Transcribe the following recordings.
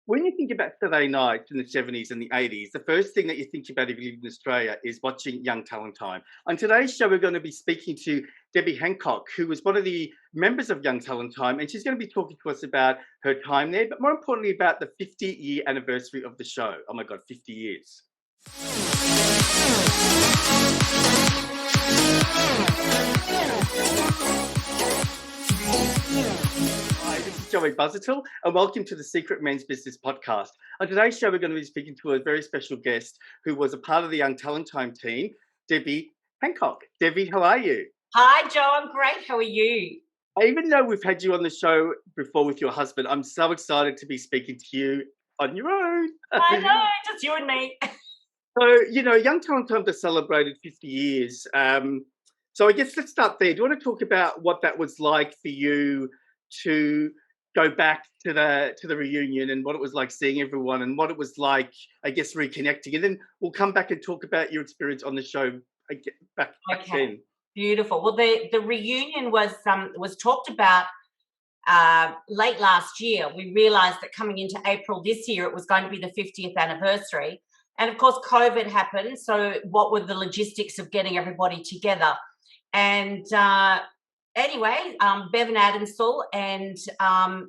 When you think about Saturday nights in the 70s and the 80s, the first thing that you think about if you live in Australia is watching Young Talent Time. On today's show, we're going to be speaking to Debbie Hancock, who was one of the members of Young Talent Time, and she's going to be talking to us about her time there, but more importantly, about the 50-year anniversary of the show. Oh my God, 50 years. Hi, this is Joey Buzzertle, and welcome to the Secret Men's Business Podcast. On today's show, we're going to be speaking to a very special guest who was a part of the Young Talent Time team, Debbie Hancock. Debbie, how are you? Hi, Joe. I'm great. How are you? Even though we've had you on the show before with your husband, I'm so excited to be speaking to you on your own. I know, just you and me. So, Young Talent Time has celebrated 50 years. So I guess let's start there. Do you want to talk about what that was like for you to go back to the reunion and what it was like seeing everyone and what it was like, I guess, reconnecting? And then we'll come back and talk about your experience on the show back then. Beautiful. Well, the reunion was talked about late last year. We realised that coming into April this year, it was going to be the 50th anniversary. And of course, COVID happened. So what were the logistics of getting everybody together? And anyway, Bevan Adamsall and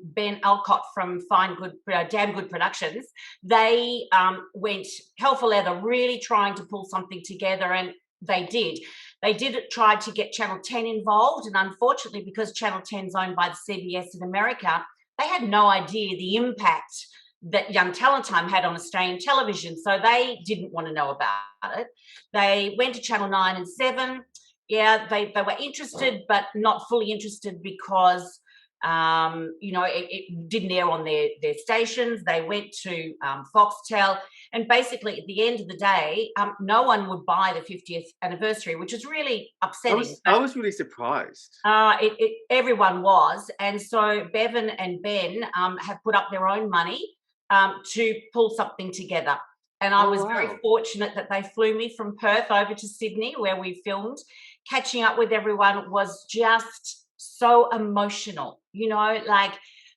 Ben Alcott from Damn Good Productions, they went hell for leather, really trying to pull something together, and they did. They did try to get Channel 10 involved, and unfortunately, because Channel 10 is owned by the CBS in America, they had no idea the impact that Young Talent Time had on Australian television, so they didn't want to know about it. They went to Channel 9 and 7. Yeah, they were interested, but not fully interested because, it didn't air on their stations. They went to Foxtel, and basically at the end of the day, no one would buy the 50th anniversary, which is really upsetting. I was really surprised. Everyone was. And so Bevan and Ben have put up their own money to pull something together. And I was very fortunate that they flew me from Perth over to Sydney, where we filmed. Catching up with everyone was just so emotional, like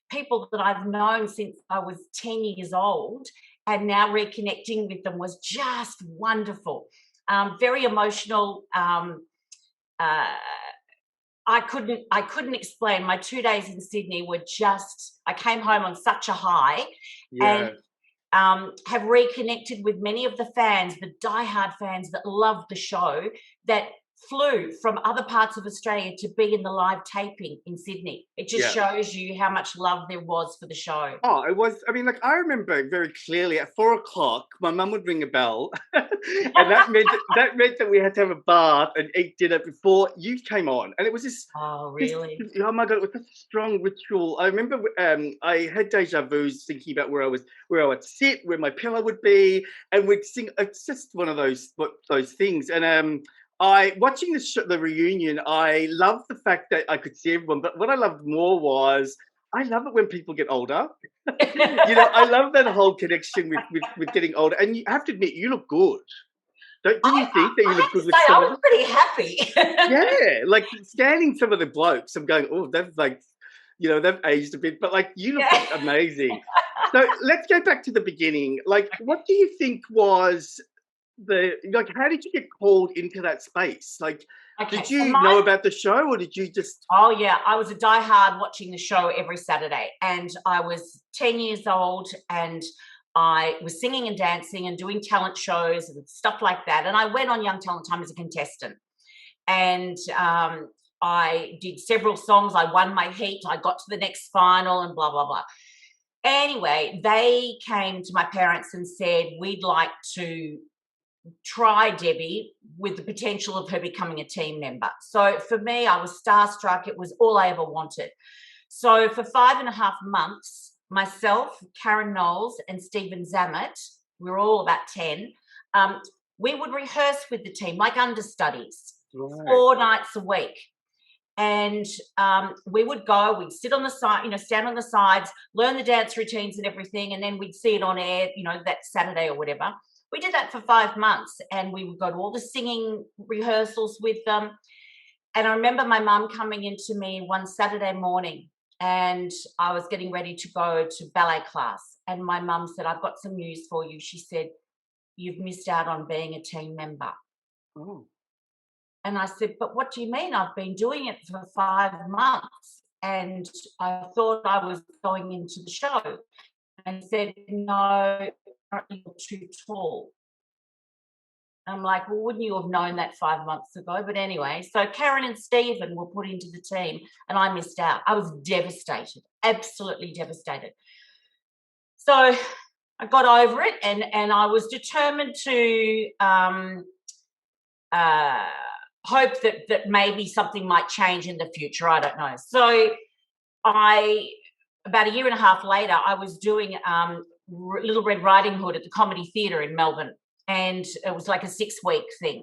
people that I've known since I was 10 years old, and now reconnecting with them was just wonderful. Very emotional. I couldn't explain. My 2 days in Sydney were just, I came home on such a high. Yeah. And have reconnected with many of the fans, the diehard fans that loved the show, that flew from other parts of Australia to be in the live taping in Sydney. It just shows you how much love there was for the show. Oh, it was, I remember very clearly at 4:00, my mum would ring a bell and that meant that we had to have a bath and eat dinner before you came on. And it was just, oh, really? Oh my God, it was such a strong ritual. I remember I had deja vus thinking about where I would sit, where my pillow would be, and we'd sing. It's just one of those things. And watching the reunion, I loved the fact that I could see everyone. But what I loved more was, I love it when people get older. I love that whole connection with getting older. And you have to admit, you look good. Don't you think that you look good with I was pretty happy. Yeah, like scanning some of the blokes, I'm going, oh, they've they've aged a bit, but you look amazing. So let's go back to the beginning. What do you think was how did you get called into that space? Did you know about the show, or did you just? Oh yeah, I was a diehard watching the show every Saturday, and I was 10 years old, and I was singing and dancing and doing talent shows and stuff like that. And I went on Young Talent Time as a contestant, and I did several songs. I won my heat. I got to the next final and blah, blah, blah. Anyway, they came to my parents and said, we'd like to try Debbie with the potential of her becoming a team member. So for me, I was starstruck. It was all I ever wanted. So for 5.5 months, myself, Karen Knowles and Stephen Zammit, we were all about 10, we would rehearse with the team like understudies, 4 nights a week. And we would go, we'd sit on the side, stand on the sides, learn the dance routines and everything, and then we'd see it on air, that Saturday or whatever. We did that for 5 months, and we would go to all the singing rehearsals with them. And I remember my mum coming into me one Saturday morning and I was getting ready to go to ballet class. And my mum said, "I've got some news for you." She said, "You've missed out on being a team member." Oh. And I said, "But what do you mean? I've been doing it for 5 months and I thought I was going into the show." And said, "No, apparently you're too tall." I'm like, "Well, wouldn't you have known that 5 months ago?" But anyway, so Karen and Stephen were put into the team and I missed out. I was devastated, absolutely devastated. So I got over it, and I was determined to hope that maybe something might change in the future. I don't know. So about a year and a half later, I was doing Little Red Riding Hood at the Comedy Theatre in Melbourne, and it was like a 6-week thing.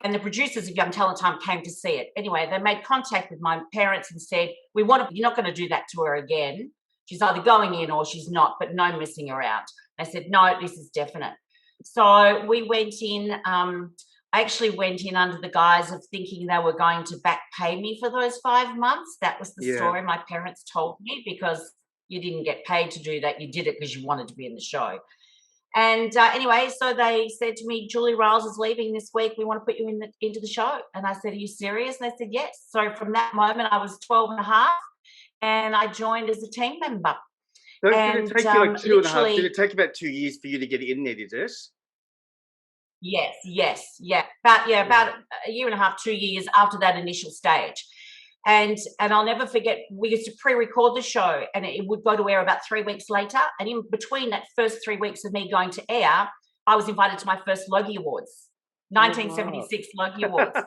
And the producers of Young Talent Time came to see it. Anyway, they made contact with my parents and said, "You're not going to do that to her again. She's either going in or she's not, but no messing around." I said, "No, this is definite." So we went in. I actually went in under the guise of thinking they were going to back pay me for those 5 months. That was the story my parents told me, because you didn't get paid to do that. You did it because you wanted to be in the show. And anyway, so they said to me, "Julie Riles is leaving this week. We want to put you into the show." And I said, "Are you serious?" And they said, "Yes." So from that moment, I was 12 and a half and I joined as a team member. So And did it take you like 2.5? Did literally, it take about 2 years for you to get in there, did it? yes, yeah. About a year and a half, 2 years after that initial stage. And I'll never forget, we used to pre-record the show and it would go to air about 3 weeks later. And in between that first 3 weeks of me going to air, I was invited to my first Logie Awards, Oh, 1976 Logie Awards.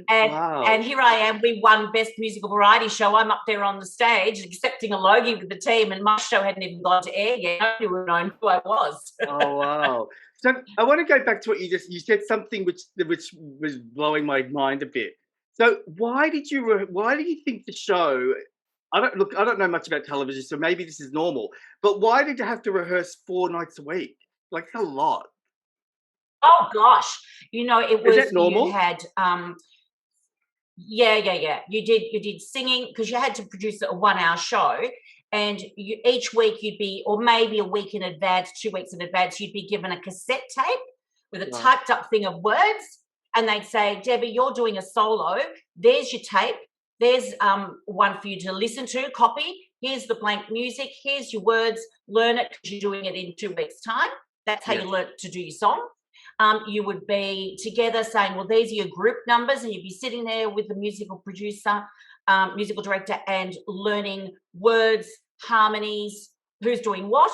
wow. And here I am, we won Best Musical Variety Show. I'm up there on the stage accepting a Logie with the team, and my show hadn't even gone to air yet. Nobody would have known who I was. Oh, wow. So I want to go back to what you said something which was blowing my mind a bit. So why did you think the show, I don't know much about television, so maybe this is normal, but why did you have to rehearse 4 nights a week? Like, that's a lot. Oh gosh, it Is was, that you normal? had yeah. You did singing, because you had to produce a 1-hour show, and each week you'd be, or maybe a week in advance, 2 weeks in advance, you'd be given a cassette tape with a Wow. typed up thing of words, and they'd say, "Debbie, you're doing a solo. There's your tape. There's one for you to listen to, copy. Here's the blank music. Here's your words. Learn it, because you're doing it in 2 weeks' time." That's how you Yes. learn to do your song. You would be together saying, "Well, these are your group numbers," and you'd be sitting there with the musical producer, musical director, and learning words, harmonies, who's doing what.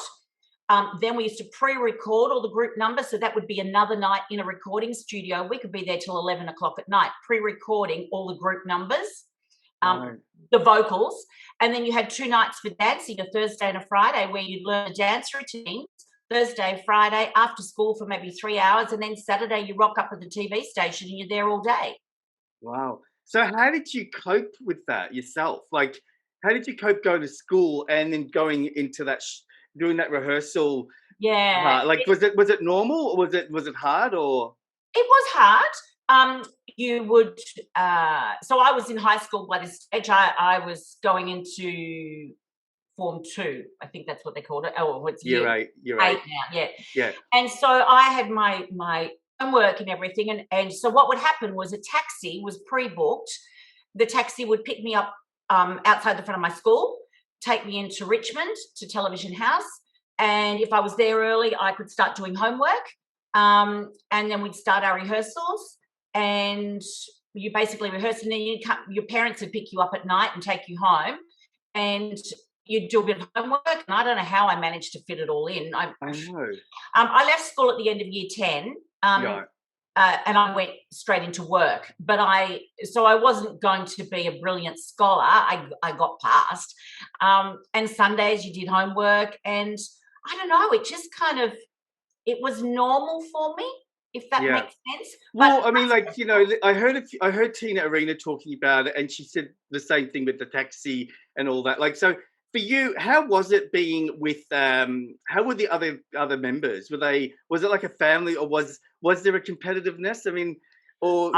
Then we used to pre-record all the group numbers, so that would be another night in a recording studio. We could be there till 11 o'clock at night, pre-recording all the group numbers, Right. the vocals. And then you had 2 nights for dancing, a Thursday and a Friday, where you'd learn the dance routines. Thursday, Friday, after school for maybe 3 hours, and then Saturday you rock up at the TV station and you're there all day. Wow. So how did you cope with that yourself? Like, how did you cope going to school and then going into that doing that rehearsal? Yeah, Like, was it normal, or was it hard, or? it was hard. You would, so I was in high school by this stage. I was going into Form 2, I think that's what they called it. Oh, what's You're year right. You're 8 right. now, yeah. Yeah. And so I had my homework and everything, and so what would happen was a taxi was pre-booked. The taxi would pick me up outside the front of my school, take me into Richmond to Television House, and if I was there early, I could start doing homework, and then we'd start our rehearsals, and you basically rehearse, and then your parents would pick you up at night and take you home, and you'd do a bit of homework. And I don't know how I managed to fit it all in. I know. I left school at the end of year 10, Yeah. and I went straight into work. But I wasn't going to be a brilliant scholar. I got past. And Sundays you did homework, and I don't know. It just it was normal for me, if that Yeah. makes sense. But Well, I mean, like, I heard Tina Arena talking about it, and she said the same thing with the taxi and all that. Like, so for you, how was it being with? How were the other members? Was it like a family, or was there a competitiveness? I mean, or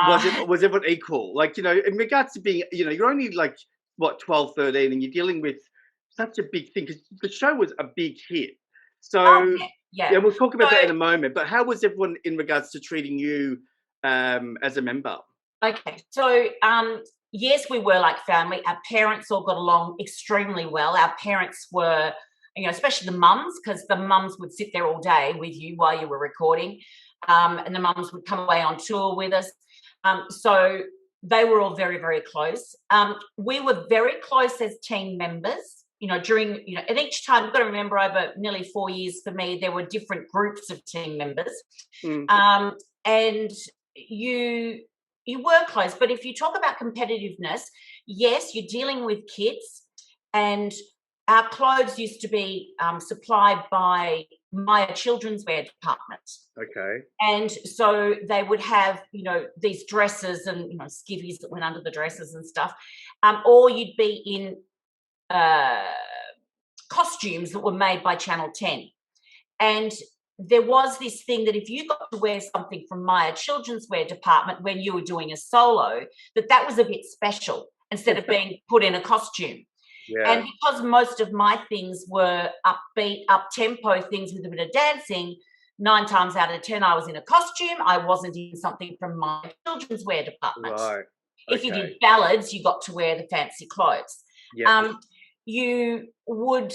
was everyone equal? Like, in regards to being, you're only like what, 12, 13, and you're dealing with such a big thing because the show was a big hit. Oh, So yeah, yeah. yeah, we'll talk about So, that in a moment. But how was everyone in regards to treating you as a member? okay. So, yes, we were like family. Our parents all got along extremely well. Our parents were, especially the mums, because the mums would sit there all day with you while you were recording. And the mums would come away on tour with us. So they were all very, very close. We were very close as team members. During, and each time, you've got to remember, over nearly 4 years for me, there were different groups of team members. Mm, And you were close, but if you talk about competitiveness, yes, you're dealing with kids, and our clothes used to be supplied by my children's wear department. okay. And so they would have, these dresses and, skivvies that went under the dresses and stuff. Or you'd be in costumes that were made by Channel 10. And there was this thing that if you got to wear something from Maya Children's Wear department when you were doing a solo, that was a bit special instead of being put in a costume. Yeah. And because most of my things were upbeat, up-tempo things with a bit of dancing, 9 times out of 10 I was in a costume. I wasn't in something from my children's wear department. Right. If you Okay. did ballads, you got to wear the fancy clothes. Yeah. You would...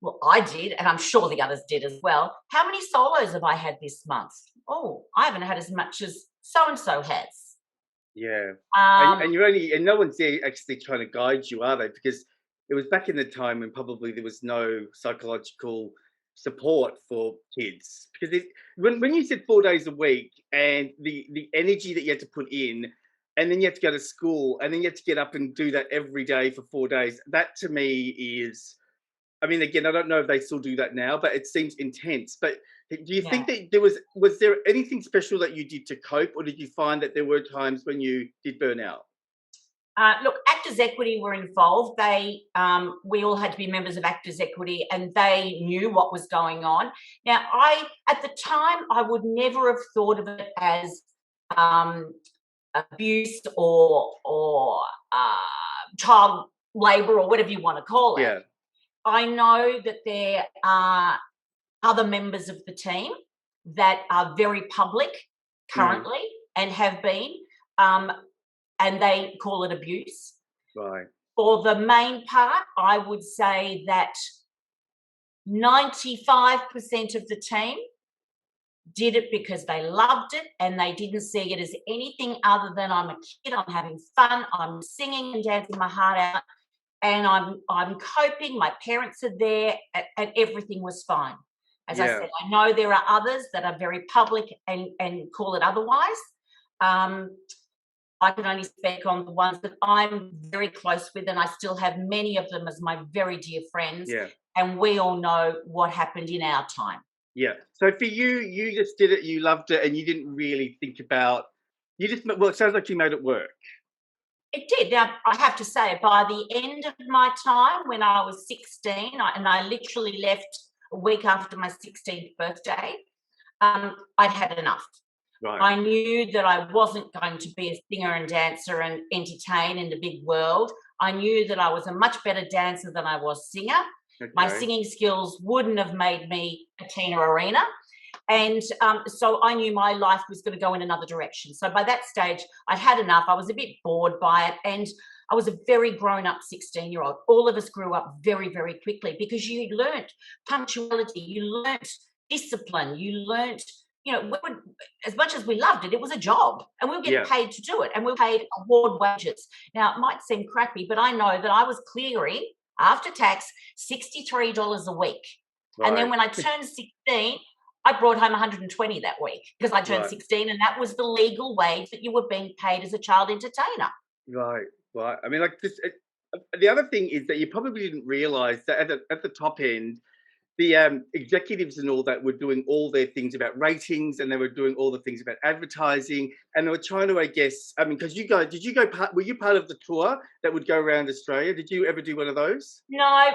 Well, I did, and I'm sure the others did as well. How many solos have I had this month? Oh, I haven't had as much as so-and-so has. Yeah. Um, And you're only, and no one's there actually trying to guide you, are they? Because it was back in the time when probably there was no psychological support for kids. Because when you said 4 days a week and the energy that you had to put in, and then you had to go to school, and then you had to get up and do that every day for 4 days, that to me is, I mean, again, I don't know if they still do that now, but it seems intense. But do you yeah. think that was there anything special that you did to cope, or did you find that there were times when you did burn out? Look, Actors Equity were involved. We all had to be members of Actors Equity, and they knew what was going on. Now, at the time, I would never have thought of it as abuse or child labour or whatever you want to call it. Yeah. I know that there are other members of the team that are very public currently and have been, and they call it abuse. Right. For the main part, I would say that 95% of the team did it because they loved it and they didn't see it as anything other than, I'm a kid, I'm having fun, I'm singing and dancing my heart out, and I'm coping. My parents are there, and everything was fine. As I said, I know there are others that are very public and call it otherwise. I can only speak on the ones that I'm very close with, and I still have many of them as my very dear friends. Yeah. And we all know what happened in our time. Yeah. So for you, you just did it, you loved it, and you didn't really think about, well, it sounds like you made it work. It did. Now, I have to say, by the end of my time, when I was 16, and I literally left a week after my 16th birthday, I'd had enough. Right. I knew that I wasn't going to be a singer and dancer and entertain in the big world. I knew that I was a much better dancer than I was singer. Okay. My singing skills wouldn't have made me a Tina Arena. And so I knew my life was going to go in another direction. So by that stage, I'd had enough. I was a bit bored by it. And I was a very grown-up 16-year-old. All of us grew up very, very quickly because you learnt punctuality, you learnt discipline, you learnt, as much as we loved it, it was a job, and we were getting paid to do it, and we were paid award wages. Now, it might seem crappy, but I know that I was clearing, after tax, $63 a week. Right. And then when I turned 16, I brought home 120 that week because I turned 16, and that was the legal wage that you were being paid as a child entertainer. Right. I mean, like this. The other thing is that you probably didn't realise that at the top end, the executives and all that were doing all their things about ratings, and they were doing all the things about advertising, and they were trying to, I guess, I mean, because were you part of the tour that would go around Australia? Did you ever do one of those? No,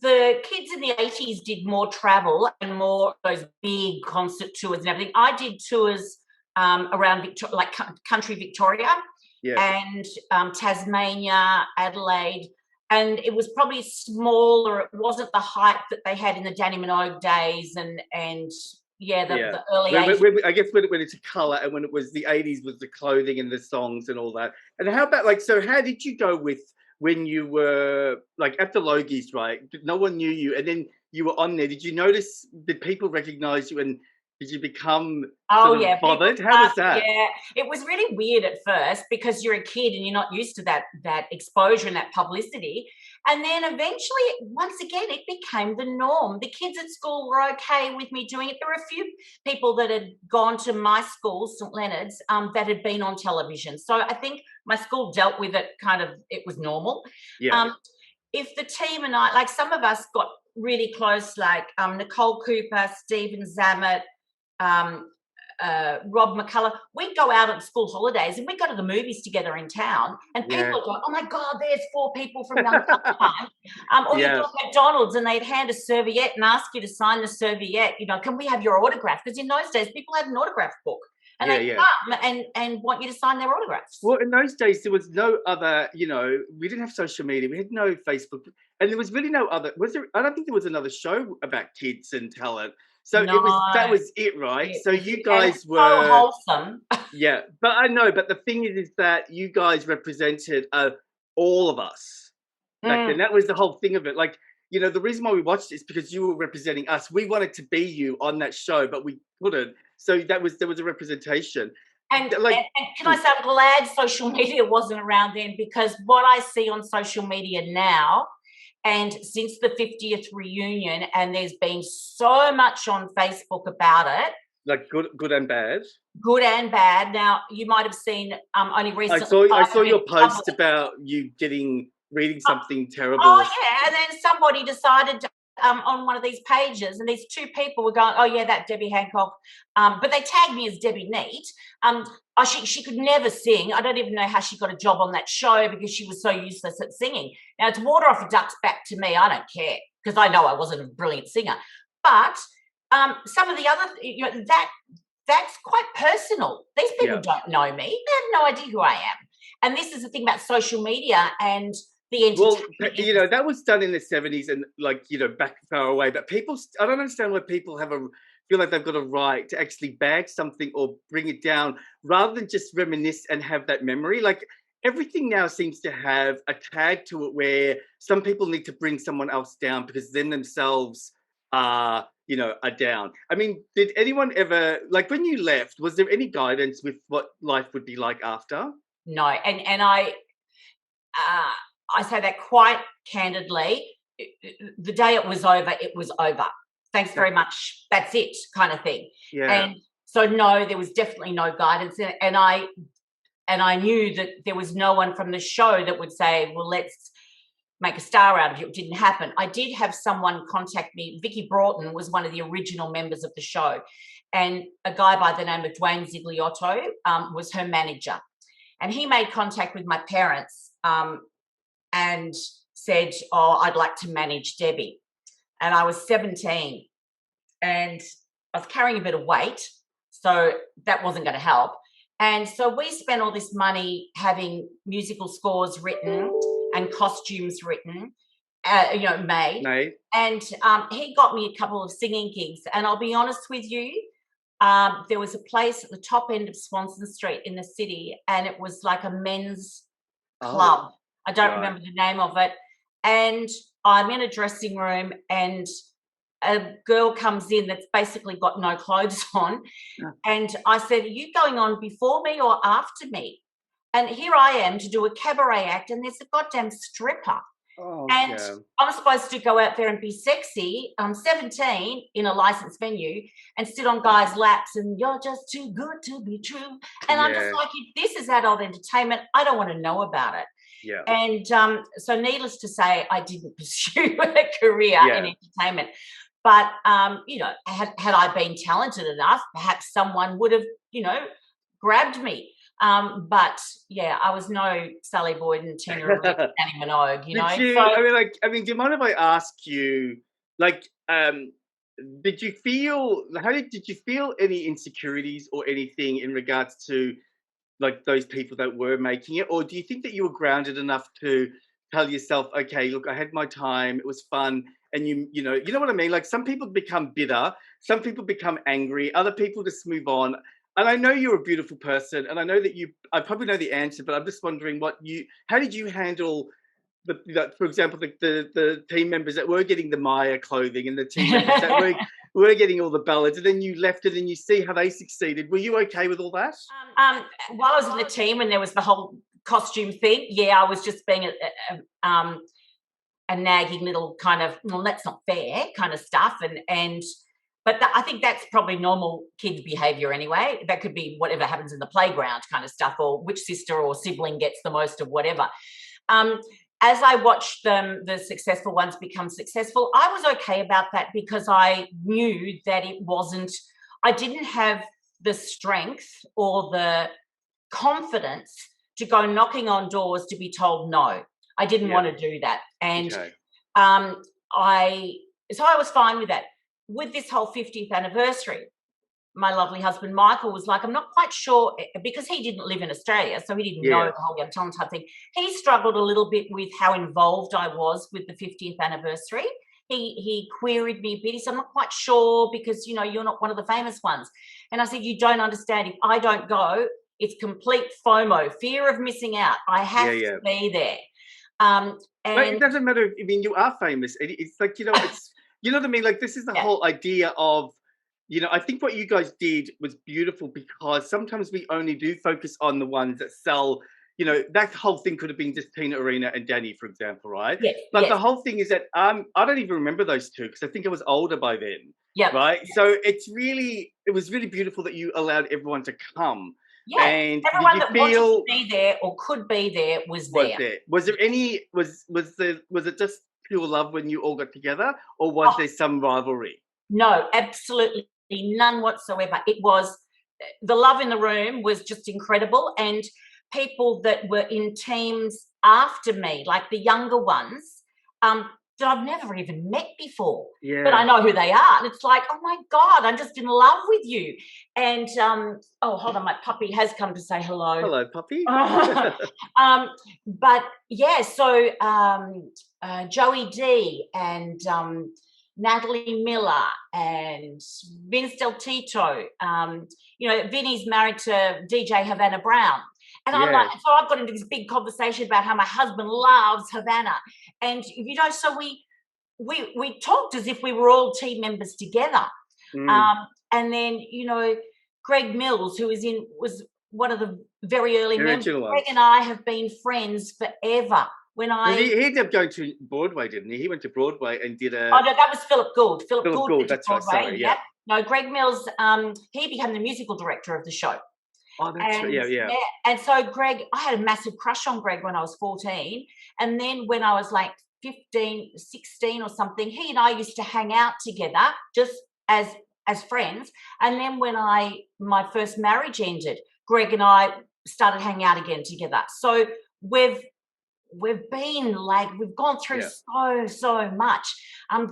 the kids in the 80s did more travel and more those big concert tours and everything. I did tours around Victoria, like country Victoria, and Tasmania, Adelaide, and it was probably small, or it wasn't the hype that they had in the Danni Minogue days, and the early 80s. I guess when it's a color, and when it was the 80s was the clothing and the songs and all that. And how about, like, so how did you go with when you were like at the Logies, right? No one knew you, and then you were on there. Did you notice, did people recognize you, and did you become bothered? How was that? Yeah, it was really weird at first because you're a kid and you're not used to that exposure and that publicity. And then eventually, once again, it became the norm. The kids at school were okay with me doing it. There were a few people that had gone to my school, St Leonard's, that had been on television. So I think my school dealt with it it was normal. Yeah. If the team and I, like some of us got really close, like Nicole Cooper, Stephen Zammit, Rob McCullough, we'd go out on school holidays and we'd go to the movies together in town, and people would go, oh my God, there's 4 people from Young Time. Or you'd go to McDonald's and they'd hand a serviette and ask you to sign the serviette, can we have your autograph? Because in those days, people had an autograph book. And they come and want you to sign their autographs. Well, in those days, there was no other, we didn't have social media. We had no Facebook. And there was really no other, I don't think there was another show about kids and talent. So that was it, right? So you guys were so wholesome. Yeah, but I know. But the thing is that you guys represented all of us back then. That was the whole thing of it. Like, the reason why we watched it is because you were representing us. We wanted to be you on that show, but we couldn't. So there was a representation. And can I say, I'm glad social media wasn't around then, because what I see on social media now, and since the 50th reunion, and there's been so much on Facebook about it. Like good and bad? Good and bad. Now, you might have seen only recently. I saw your post about you reading something terrible. Oh, yeah. And then somebody decided on one of these pages, and these 2 people were going, oh, yeah, that Debbie Hancock. But they tagged me as Debbie Neat. She could never sing. I don't even know how she got a job on that show, because she was so useless at singing. Now, it's water off a duck's back to me. I don't care, because I know I wasn't a brilliant singer. But some of the other, that's quite personal. These people don't know me. They have no idea who I am. And this is the thing about social media and the entertainment. Well, that was done in the 70s and back far away. But I don't understand why people feel like they've got a right to actually bag something or bring it down, rather than just reminisce and have that memory. Like, everything now seems to have a tag to it where some people need to bring someone else down because then themselves are down. I mean, did anyone ever, like, when you left, was there any guidance with what life would be like after? No, and I say that quite candidly. The day it was over. Thanks very much. That's it, kind of thing. Yeah. And so, no, there was definitely no guidance. And I knew that there was no one from the show that would say, well, let's make a star out of you. It didn't happen. I did have someone contact me. Vicky Broughton was one of the original members of the show. And a guy by the name of Dwayne Zigliotto was her manager. And he made contact with my parents and said, oh, I'd like to manage Debbie. And I was 17 and I was carrying a bit of weight, so that wasn't going to help. And so we spent all this money having musical scores written and costumes written, made. And he got me a couple of singing gigs. And I'll be honest with you, there was a place at the top end of Swanston Street in the city, and it was like a men's club. I don't remember the name of it. And I'm in a dressing room, and a girl comes in that's basically got no clothes on. Yeah. And I said, are you going on before me or after me? And here I am to do a cabaret act, and there's a goddamn stripper. I'm supposed to go out there and be sexy. I'm 17 in a licensed venue and sit on guys' laps, and you're just too good to be true. And I'm just like, if this is adult entertainment, I don't want to know about it. Yeah. And so needless to say, I didn't pursue a career in entertainment. But, had I been talented enough, perhaps someone would have, grabbed me. But I was no Sally Boyd and Tina or Danni Minogue, do you mind if I ask you, did you feel any insecurities or anything in regards to like those people that were making it, or do you think that you were grounded enough to tell yourself, okay, look, I had my time, it was fun, and you know what I mean? Like some people become bitter, some people become angry, other people just move on. And I know you're a beautiful person, and I know that I probably know the answer, but I'm just wondering how did you handle for example, the team members that were getting the Maya clothing and the team members that were getting all the ballads, and then you left it and you see how they succeeded. Were you okay with all that? While I was in the team and there was the whole costume thing, yeah, I was just being a nagging little kind of, well, that's not fair kind of stuff. But I think that's probably normal kid behavior anyway. That could be whatever happens in the playground kind of stuff, or which sister or sibling gets the most of whatever. As I watched the successful ones become successful, I was okay about that because I knew that I didn't have the strength or the confidence to go knocking on doors to be told no. I didn't want to do that. And I was fine with that. With this whole 50th anniversary, my lovely husband Michael was like, I'm not quite sure, because he didn't live in Australia, so he didn't know the whole young talent type thing. He struggled a little bit with how involved I was with the 50th anniversary. He queried me a bit. He said, I'm not quite sure because, you're not one of the famous ones. And I said, you don't understand. If I don't go, it's complete FOMO, fear of missing out. I have to be there. But it doesn't matter. I mean, you are famous. It's like, it's, you know what I mean? Like, this is the whole idea of, I think what you guys did was beautiful, because sometimes we only do focus on the ones that sell. That whole thing could have been just Tina Arena and Danni, for example, right? Yes. But the whole thing is that I don't even remember those two because I think I was older by then. Yeah. Right. So it was really beautiful that you allowed everyone to come. Yeah. And everyone that wanted to be there or could be there was there. Was there any? Was it just pure love when you all got together, or was there some rivalry? No, absolutely none whatsoever. It was, the love in the room was just incredible, and people that were in teams after me, like the younger ones, that I've never even met before, but I know who they are, and it's like, oh my God, I'm just in love with you. And hold on, my puppy has come to say hello. Hello, puppy. But yeah, so Joey D and Natalie Miller and Vince Del Tito. Vinny's married to DJ Havana Brown. And I'm like, so I've got into this big conversation about how my husband loves Havana. And, so we talked as if we were all team members together. And then, Greg Mills, who was one of the very early members. Greg and I have been friends forever. He ended up going to Broadway, didn't he? He went to Broadway and did a... Oh, no, that was Philip Gould. Philip Gould went to that's Broadway. Right, sorry, Yep. No, Greg Mills, he became the musical director of the show. Oh, that's right. Yeah. And so Greg, I had a massive crush on Greg when I was 14. And then when I was like 15, 16 or something, he and I used to hang out together just as friends. And then when my first marriage ended, Greg and I started hanging out again together. So we've been like, we've gone through so much.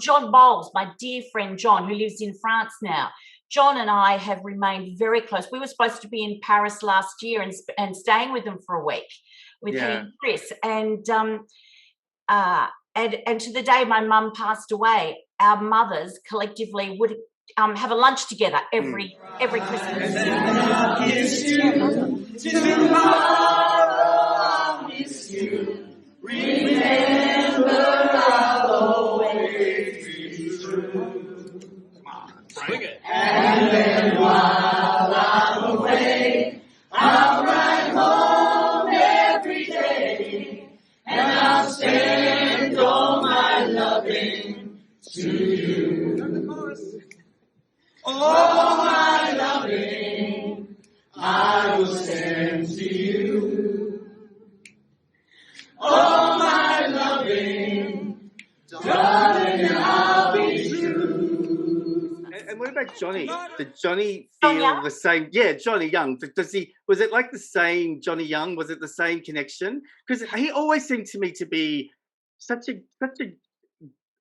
John Bowles, my dear friend John, who lives in France now, John and I have remained very close. We were supposed to be in Paris last year and staying with them for a week with he and Chris. And to the day my mum passed away, our mothers collectively would have a lunch together every Christmas. Remember, I'll always be true. Come on, bring it. And then while I'm away, I'll ride home every day, and I'll send all my loving to you. All my loving I will send to you. Oh, my loving, darling, I'll be true. And what about Johnny? Did Johnny feel the same? Yeah, Johnny Young. Was it like the same Johnny Young? Was it the same connection? Because he always seemed to me to be such a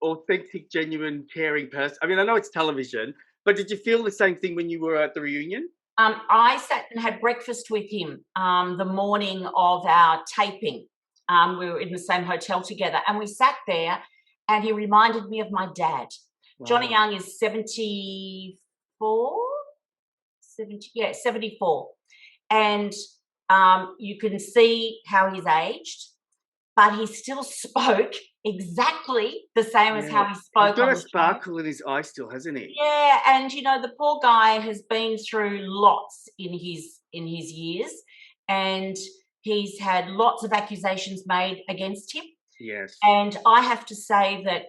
authentic, genuine, caring person. I mean, I know it's television, but did you feel the same thing when you were at the reunion? I sat and had breakfast with him the morning of our taping. We were in the same hotel together, and we sat there, and he reminded me of my dad. Wow. Johnny Young is 74, 74. And you can see how he's aged, but he still spoke exactly the same as how he spoke. He's got a sparkle in his eye still, hasn't he? Yeah, and you know, the poor guy has been through lots in his years, and he's had lots of accusations made against him. Yes. And I have to say that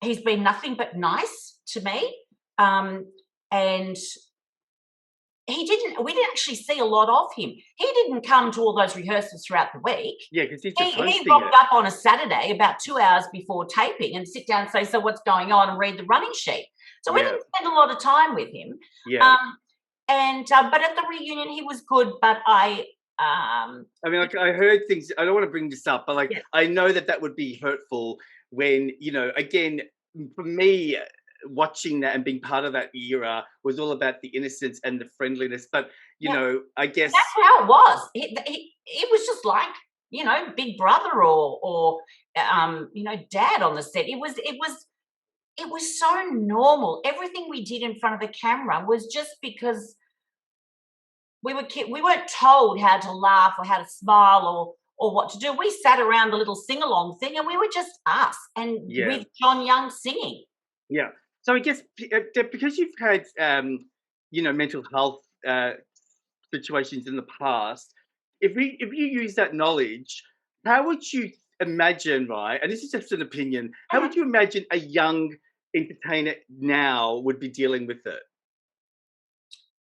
he's been nothing but nice to me. And we didn't actually see a lot of him. He didn't come to all those rehearsals throughout the week. Yeah, because he's just hosting he rocked up on a Saturday about 2 hours before taping and sit down and say, so what's going on, and read the running sheet. So we didn't spend a lot of time with him. Yeah. But at the reunion, he was good, but I mean, like, I heard things, I don't want to bring this up, but like, I know that would be hurtful when, you know, again, for me, watching that and being part of that era was all about the innocence and the friendliness. But, you know, I guess that's how it was. It was just like, you know, big brother or you know, dad on the set. It was so normal. Everything we did in front of the camera was just because we weren't told how to laugh or how to smile or what to do. We sat around the little sing-along thing, and we were just us and with John Young singing. Yeah. So I guess because you've had, you know, mental health situations in the past, if you use that knowledge, how would you imagine, right? And this is just an opinion. How would you imagine a young entertainer now would be dealing with it?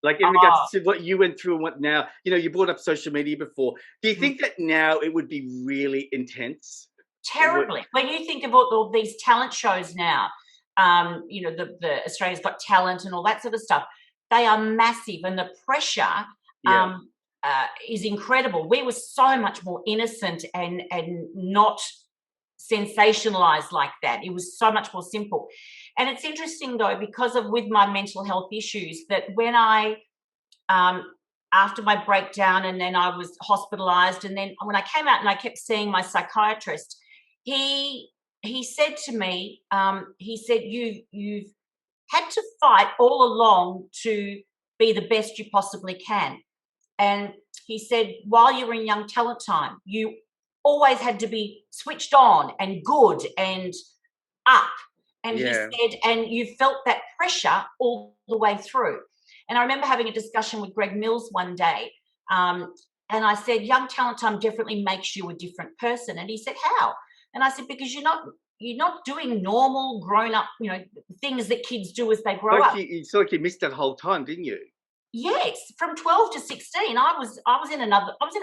Like in regards to what you went through and what now, you know, you brought up social media before. Do you think that now it would be really intense? Terribly. When you think of all these talent shows now, you know, the Australia's Got Talent and all that sort of stuff, they are massive, and the pressure is incredible. We were so much more innocent and not sensationalized like that. It was so much more simple. And it's interesting though, because of with my mental health issues, that when I after my breakdown, and then I was hospitalized, and then when I came out and I kept seeing my psychiatrist, he said to me, he said, you've had to fight all along to be the best you possibly can. And he said, while you were in Young Talent time, you always had to be switched on and good and up. And he said, and you felt that pressure all the way through. And I remember having a discussion with Greg Mills one day, and I said, Young Talent time definitely makes you a different person. And he said, how? And I said, because you're not doing normal grown up, you know, things that kids do as they grow up. It's like you missed that whole time, didn't you? Yes, from 12 to 16, I was in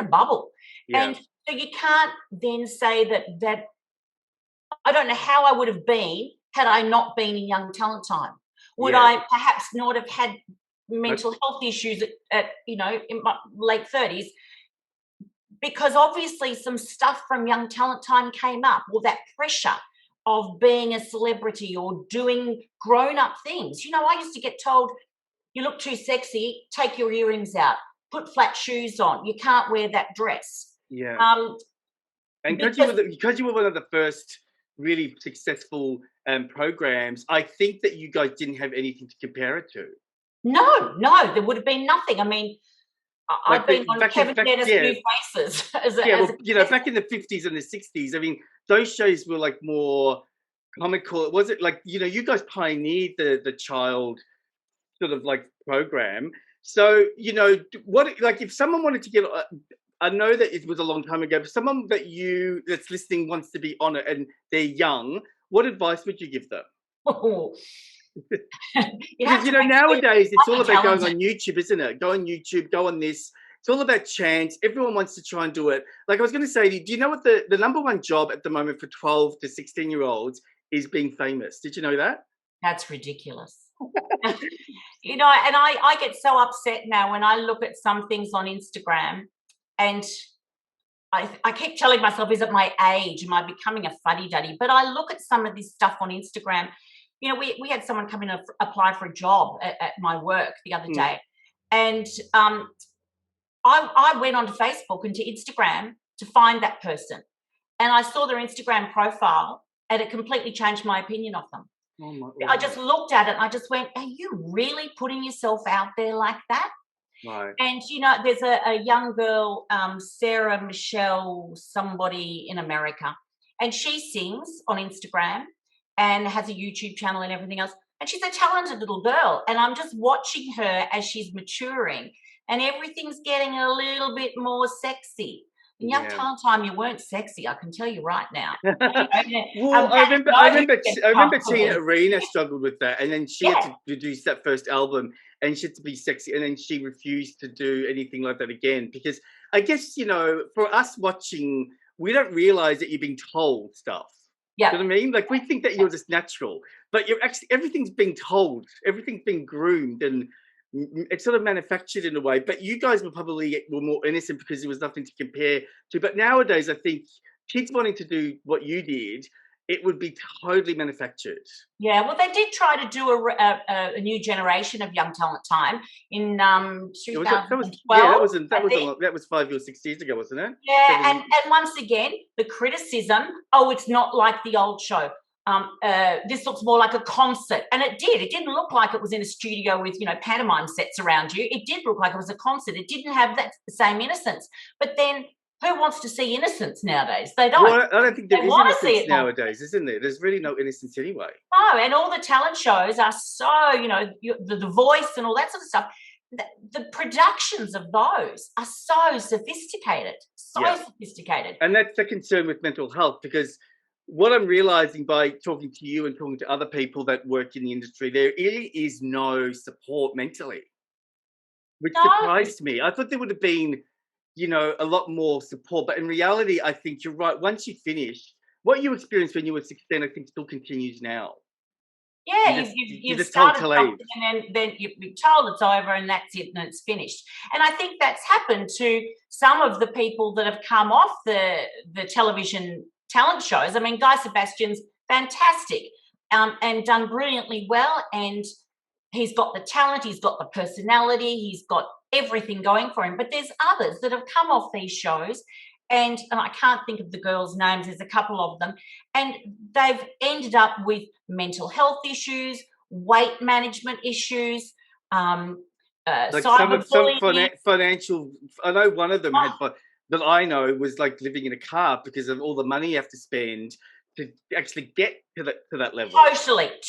a bubble. And so you can't then say that I don't know how I would have been had I not been in Young Talent time. Would I perhaps not have had mental health issues at you know, in my late 30s? Because obviously some stuff from Young Talent time came up, or that pressure of being a celebrity or doing grown-up things. You know, I used to get told, you look too sexy, take your earrings out, put flat shoes on, you can't wear that dress. Yeah. And because you were one of the first really successful programs, I think that you guys didn't have anything to compare it to. No, there would have been nothing. I mean, I've been on Kevin Dennis New Faces. You know, back in the 50s and the 60s, I mean, those shows were like more comical. Was it like, you know, you guys pioneered the child sort of like program. So, you know, what, like if someone wanted to get, I know that it was a long time ago, but someone that's listening wants to be on it and they're young, what advice would you give them? Because, you know, nowadays it's all about going on YouTube, isn't it? Go on YouTube, go on this. It's all about chance. Everyone wants to try and do it. Like I was going to say, do you know what the number one job at the moment for 12 to 16-year-olds is? Being famous. Did you know that? That's ridiculous. You know, and I get so upset now when I look at some things on Instagram, and I keep telling myself, is it my age? Am I becoming a fuddy-duddy? But I look at some of this stuff on Instagram. You know, we had someone come in and apply for a job at my work the other day. And I went onto Facebook and to Instagram, to find that person. And I saw their Instagram profile and it completely changed my opinion of them. Oh my, I just looked at it and I just went, are you really putting yourself out there like that? right. And, you know, there's a young girl, Sarah Michelle, somebody in America, and she sings on Instagram and has a YouTube channel and everything else. And she's a talented little girl. And I'm just watching her as she's maturing and everything's getting a little bit more sexy. In Young Talent Time, you weren't sexy. I can tell you right now. Well, I remember Tina Arena struggled with that, and then she had to produce that first album, and she had to be sexy, and then she refused to do anything like that again because I guess, you know, for us watching, we don't realize that you're being told stuff. Yeah. You know what I mean? Like we think that you're just natural, but you're actually everything's being told, everything's being groomed, and it's sort of manufactured in a way. But you guys were more innocent because there was nothing to compare to. But nowadays, I think kids wanting to do what you did, it would be totally manufactured. Yeah, well, they did try to do a new generation of Young Talent Time in 2012. That was 5 or 6 years ago, wasn't it? Yeah, and once again, the criticism, it's not like the old show. This looks more like a concert. And it did. It didn't look like it was in a studio with, you know, pantomime sets around you. It did look like it was a concert. It didn't have that same innocence. But then who wants to see innocence nowadays? They don't. Well, I don't think there is innocence nowadays, isn't there? There's really no innocence anyway. No, and all the talent shows are so, you know, the Voice and all that sort of stuff. The productions of those are so sophisticated, sophisticated. And that's the concern with mental health, because what I'm realizing by talking to you and talking to other people that work in the industry, there really is no support mentally, which surprised me. I thought there would have been, you know, a lot more support. But in reality, I think you're right. Once you finish, what you experienced when you were 16, I think still continues now. Yeah, you've started something and then you're told it's over and that's it and it's finished. And I think that's happened to some of the people that have come off the television talent shows. I mean, Guy Sebastian's fantastic and done brilliantly well, and he's got the talent, he's got the personality, he's got everything going for him. But there's others that have come off these shows, and I can't think of the girls' names, there's a couple of them, and they've ended up with mental health issues, weight management issues, like some financial. I know one of them that I know was like living in a car because of all the money you have to spend to actually get to that level.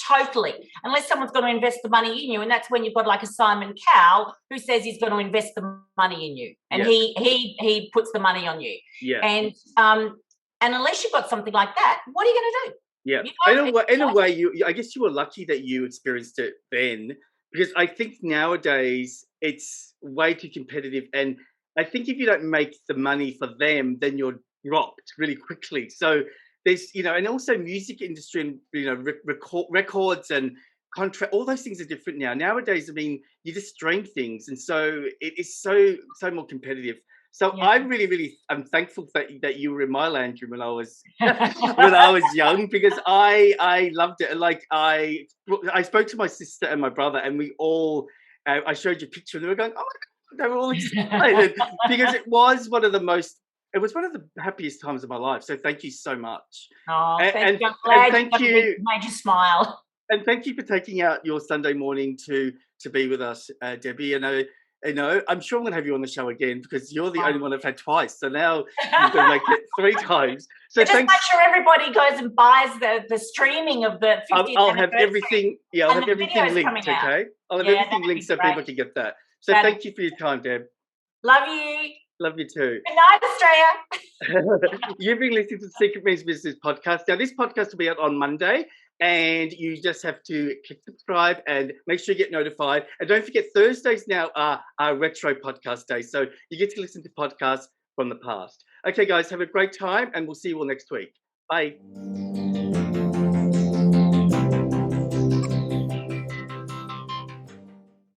Totally. Unless someone's going to invest the money in you, and that's when you've got like a Simon Cowell who says he's going to invest the money in you, and he puts the money on you. Yeah. And unless you've got something like that, what are you going to do? Yeah. In a way, I guess you were lucky that you experienced it then, because I think nowadays it's way too competitive, and I think if you don't make the money for them, then you're dropped really quickly. So there's, you know, and also music industry and, you know, records and contract, all those things are different now. Nowadays, I mean, you just stream things, and so it is so more competitive. So I'm thankful that you were in my lounge room when I was young, because I loved it. And like I spoke to my sister and my brother, and we all I showed you a picture, and they were going, oh my God. They were all excited because it was one of the happiest times of my life. So thank you so much. Oh, thank you. I'm glad you made you smile. And thank you for taking out your Sunday morning to be with us, Debbie. And I'm sure I'm going to have you on the show again, because you're the only one I've had twice. So now you're going to make it 3 times. So just make sure everybody goes and buys the streaming of the 50th I'll have everything. Yeah, I'll have everything linked. Okay, I'll have everything linked so people can get that. So thank you for your time, Deb. Love you. Love you too. Good night, Australia. You've been listening to the Secret MENS Business Podcast. Now, this podcast will be out on Monday, and you just have to click subscribe and make sure you get notified. And don't forget, Thursdays now are our retro podcast days, so you get to listen to podcasts from the past. Okay, guys, have a great time, and we'll see you all next week. Bye.